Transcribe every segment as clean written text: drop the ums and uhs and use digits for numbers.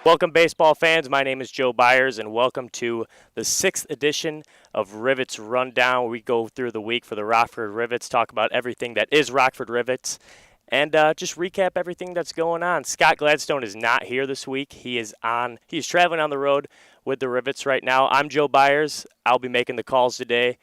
Welcome, baseball fans. My name is Joe Byers, and welcome to the 6th edition of Rivets Rundown. We go through the week for the Rockford Rivets, talk about everything that is Rockford Rivets, and just recap everything that's going on. Scott Gladstone is not here this week. He's traveling on the road with the Rivets right now. I'm Joe Byers. I'll be making the calls today.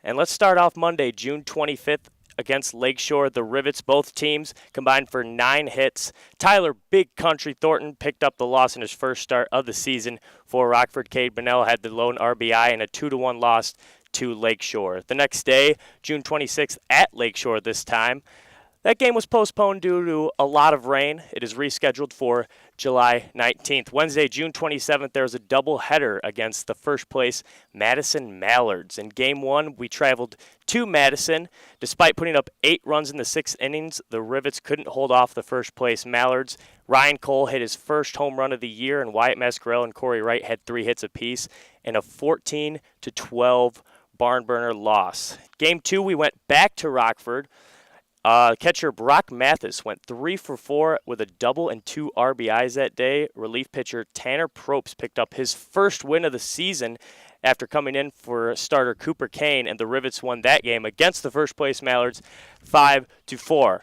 And let's start off Monday, June 25th. Against Lakeshore, the Rivets, both teams combined for 9 hits. Tyler Big Country Thornton picked up the loss in his first start of the season for Rockford. Cade Bunnell had the lone RBI and a 2-1 loss to Lakeshore. The next day, June 26th at Lakeshore this time. That game was postponed due to a lot of rain. It is rescheduled for July 19th. Wednesday, June 27th, there was a doubleheader against the first place Madison Mallards. In Game 1, we traveled to Madison. Despite putting up 8 runs in the 6 innings, the Rivets couldn't hold off the first place Mallards. Ryan Cole hit his first home run of the year, and Wyatt Mascarell and Corey Wright had 3 hits apiece in a 14-12 barn burner loss. Game 2, we went back to Rockford. Catcher Brock Mathis went 3 for 4 with a double and 2 RBIs that day. Relief pitcher Tanner Probst picked up his first win of the season after coming in for starter Cooper Kane, and the Rivets won that game against the first place Mallards 5-4.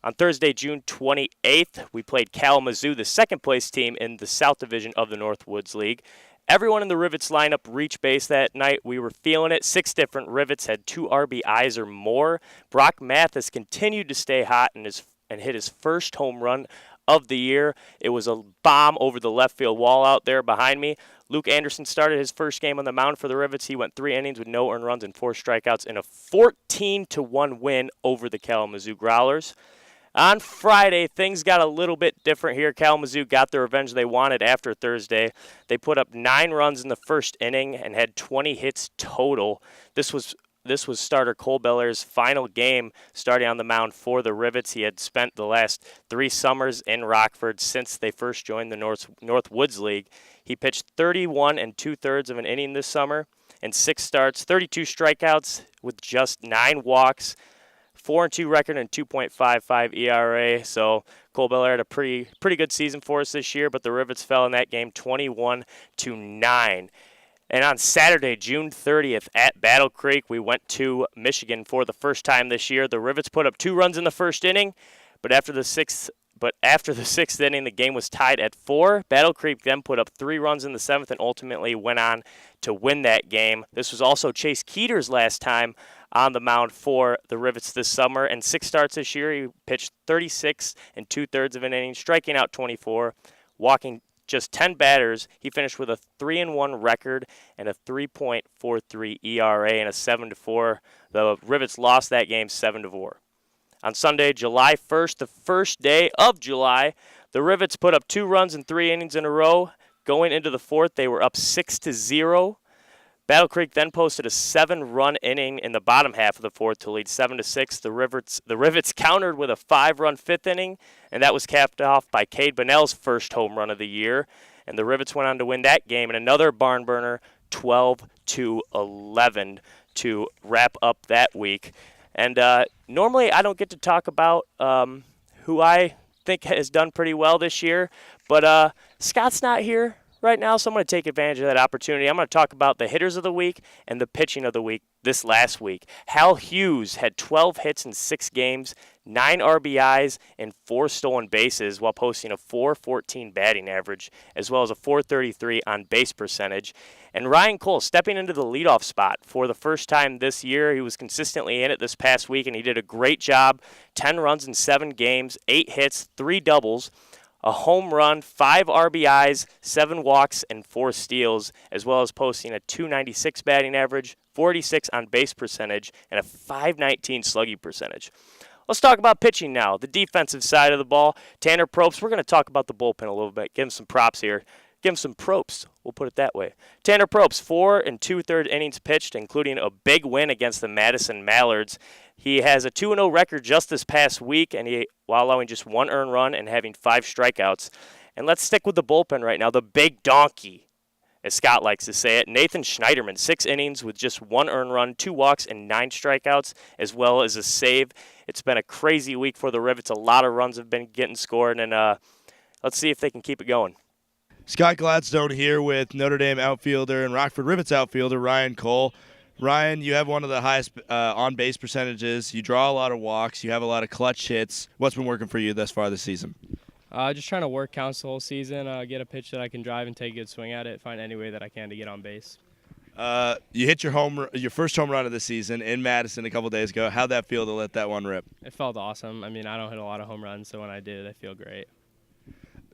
On Thursday, June 28th, we played Kalamazoo, the second place team in the South Division of the Northwoods League. Everyone in the Rivets lineup reached base that night. We were feeling it. 6 different Rivets had 2 RBIs or more. Brock Mathis continued to stay hot and hit his first home run of the year. It was a bomb over the left field wall out there behind me. Luke Anderson started his first game on the mound for the Rivets. He went 3 innings with no earned runs and 4 strikeouts in a 14-1 win over the Kalamazoo Growlers. On Friday, things got a little bit different here. Kalamazoo got the revenge they wanted after Thursday. They put up 9 runs in the first inning and had 20 hits total. This was starter Cole Bellaire's final game starting on the mound for the Rivets. He had spent the last 3 summers in Rockford since they first joined the Northwoods League. He pitched 31 2/3 of an inning this summer in 6 starts, 32 strikeouts with just 9 walks. 4-2 record and 2.55 ERA. So Cole Bellaire had a pretty good season for us this year, but the Rivets fell in that game 21-9. And on Saturday, June 30th at Battle Creek, we went to Michigan for the first time this year. The Rivets put up 2 runs in the first inning, but after the sixth inning, the game was tied at 4. Battle Creek then put up 3 runs in the 7th and ultimately went on to win that game. This was also Chase Keeter's last time on the mound for the Rivets this summer. And 6 starts this year, he pitched 36 2/3 of an inning, striking out 24, walking just 10 batters. He finished with a 3-1 record and a 3.43 ERA and a 7-4. The Rivets lost that game 7-4. On Sunday, July 1st, the first day of July, the Rivets put up 2 runs in 3 innings in a row. Going into the 4th, they were up 6-0. Battle Creek then posted a 7-run inning in the bottom half of the 4th to lead 7-6. The Rivets countered with a 5-run 5th inning, and that was capped off by Cade Bunnell's first home run of the year. And the Rivets went on to win that game in another barn burner, 12-11, to wrap up that week. And normally I don't get to talk about who I think has done pretty well this year, but Scott's not here right now, so I'm going to take advantage of that opportunity. I'm going to talk about the hitters of the week and the pitching of the week this last week. Hal Hughes had 12 hits in 6 games, 9 RBIs, and 4 stolen bases while posting a .414 batting average, as well as a .433 on base percentage. And Ryan Cole stepping into the leadoff spot for the first time this year. He was consistently in it this past week, and he did a great job. 10 runs in 7 games, 8 hits, 3 doubles, a home run, 5 RBIs, 7 walks, and 4 steals, as well as posting a .296 batting average, 46 on base percentage, and a .519 slugging percentage. Let's talk about pitching now. The defensive side of the ball, Tanner Probst. We're going to talk about the bullpen a little bit. Give him some props here. Give him some props. We'll put it that way. Tanner Probst, 4 2/3 innings pitched, including a big win against the Madison Mallards. He has a 2-0 record just this past week, and while allowing just 1 earned run and having 5 strikeouts. And let's stick with the bullpen right now. The big donkey, as Scott likes to say it. Nathan Schneiderman, 6 innings with just 1 earned run, 2 walks, and 9 strikeouts, as well as a save. It's been a crazy week for the Rivets. A lot of runs have been getting scored, and let's see if they can keep it going. Scott Gladstone here with Notre Dame outfielder and Rockford Rivets outfielder Ryan Cole. Ryan, you have one of the highest on-base percentages. You draw a lot of walks. You have a lot of clutch hits. What's been working for you thus far this season? Just trying to work counts the whole season, get a pitch that I can drive and take a good swing at it, find any way that I can to get on base. You hit your first home run of the season in Madison a couple days ago. How'd that feel to let that one rip? It felt awesome. I mean, I don't hit a lot of home runs, so when I did, I feel great.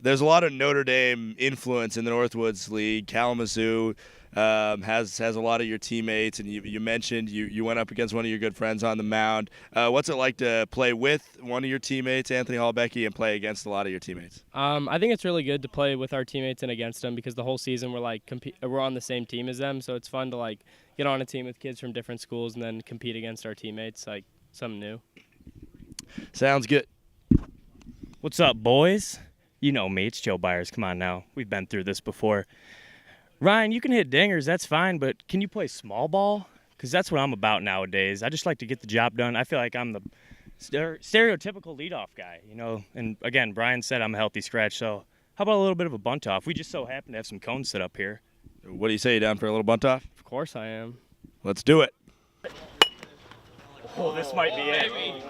There's a lot of Notre Dame influence in the Northwoods League. Kalamazoo has a lot of your teammates, and you mentioned you went up against one of your good friends on the mound. What's it like to play with one of your teammates, Anthony Hallbecky, and play against a lot of your teammates? I think it's really good to play with our teammates and against them because the whole season we're on the same team as them, so it's fun to get on a team with kids from different schools and then compete against our teammates, something new. Sounds good. What's up, boys? You know me, it's Joe Byers. Come on now. We've been through this before. Ryan, you can hit dingers, that's fine, but can you play small ball? Because that's what I'm about nowadays. I just like to get the job done. I feel like I'm the stereotypical leadoff guy, And, again, Brian said I'm a healthy scratch, so how about a little bit of a bunt off? We just so happen to have some cones set up here. What do you say, you down for a little bunt off? Of course I am. Let's do it. Oh, this might be it.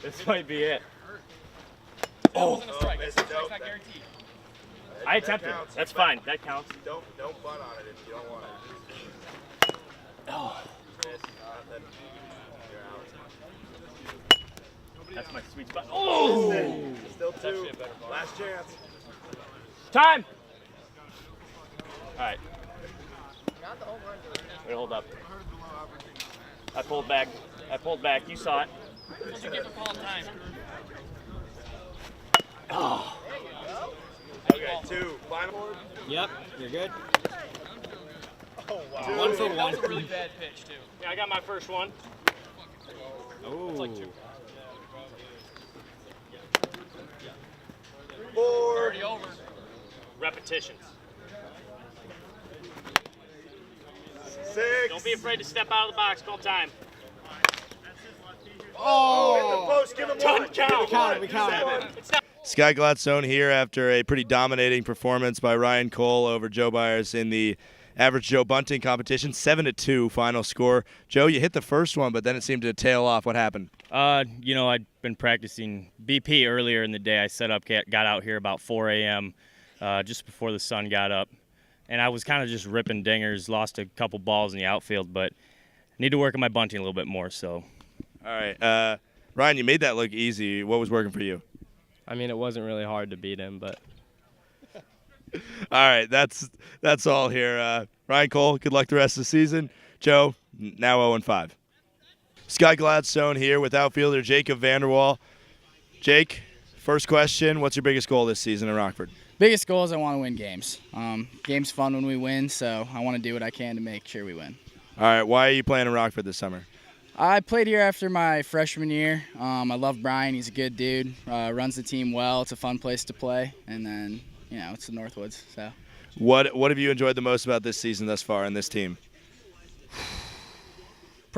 This might be it. Oh, it's not guaranteed. I attempted. That's fine. That counts. Don't bunt on it if you don't want it. Oh. That's my sweet spot. Oh! Still two. Last chance. Time! All right. Wait, hold up. I pulled back. You saw it. Did you give a call time? Oh. Okay, two. Final. Yep, you're good. Oh, wow. One for one. That was a really bad pitch, too. Yeah, I got my first one. Oh. It's like two. Four. Already over. Repetitions. Six. Don't be afraid to step out of the box. Call time. Oh, hit the post. Give him one. Count. We count. It's not. Scott Gladstone here after a pretty dominating performance by Ryan Cole over Joe Byers in the Average Joe bunting competition. 7-2 final score. Joe, you hit the first one, but then it seemed to tail off. What happened? I'd been practicing BP earlier in the day. I set up, got out here about 4 a.m. Just before the sun got up. And I was kind of just ripping dingers, lost a couple balls in the outfield, but need to work on my bunting a little bit more. So, all right. Ryan, you made that look easy. What was working for you? I mean, it wasn't really hard to beat him, but. All right, that's all here. Ryan Cole, good luck the rest of the season. Joe, now 0-5. Scott Gladstone here with outfielder Jacob Vander Wal. Jake, first question, what's your biggest goal this season in Rockford? Biggest goal is I want to win games. Game's fun when we win, so I want to do what I can to make sure we win. All right, why are you playing in Rockford this summer? I played here after my freshman year. I love Brian. He's a good dude. Runs the team well. It's a fun place to play. And then, it's the Northwoods. So, What have you enjoyed the most about this season thus far and this team?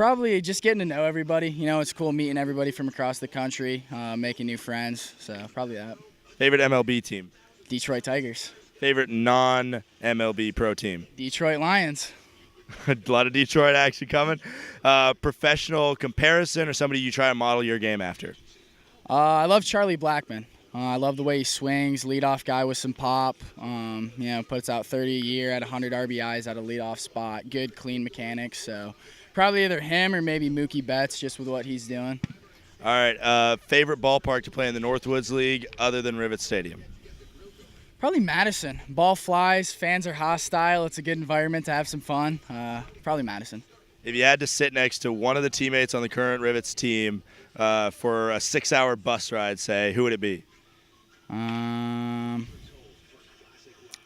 probably just getting to know everybody. It's cool meeting everybody from across the country, making new friends. So probably that. Favorite MLB team? Detroit Tigers. Favorite non-MLB pro team? Detroit Lions. A lot of Detroit action coming. Professional comparison or somebody you try to model your game after? I love Charlie Blackmon. I love the way he swings, leadoff guy with some pop. Puts out 30 a year at 100 RBIs at a leadoff spot. Good, clean mechanics. So probably either him or maybe Mookie Betts just with what he's doing. All right. Favorite ballpark to play in the Northwoods League other than Rivets Stadium? Probably Madison. Ball flies, fans are hostile. It's a good environment to have some fun. Probably Madison. If you had to sit next to one of the teammates on the current Rivets team for a 6-hour bus ride, say, who would it be?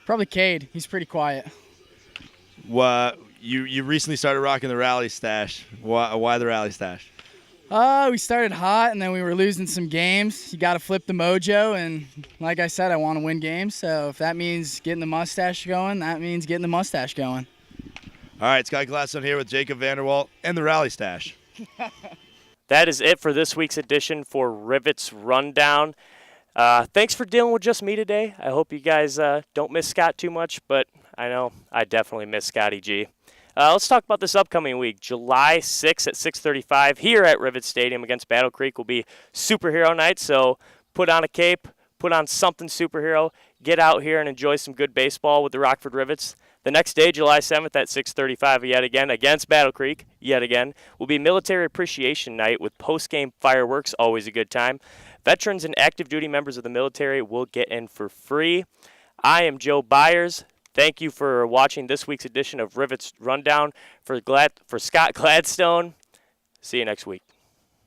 Probably Cade. He's pretty quiet. You recently started rocking the rally stash. Why the rally stash? We started hot, and then we were losing some games. You got to flip the mojo, and like I said, I want to win games. So if that means getting the mustache going, that means getting the mustache going. All right, Scott Gladstone here with Jacob Vander Wal and the Rally Stash. That is it for this week's edition for Rivets Rundown. Thanks for dealing with just me today. I hope you guys don't miss Scott too much, but I know I definitely miss Scotty G. Let's talk about this upcoming week. July 6th at 6:35 here at Rivets Stadium against Battle Creek will be superhero night, so put on a cape, put on something superhero, get out here and enjoy some good baseball with the Rockford Rivets. The next day, July 7th at 6:35 yet again against Battle Creek, yet again, will be Military Appreciation Night with post-game fireworks, always a good time. Veterans and active duty members of the military will get in for free. I am Joe Byers. Thank you for watching this week's edition of Rivets Rundown. For Scott Gladstone, see you next week.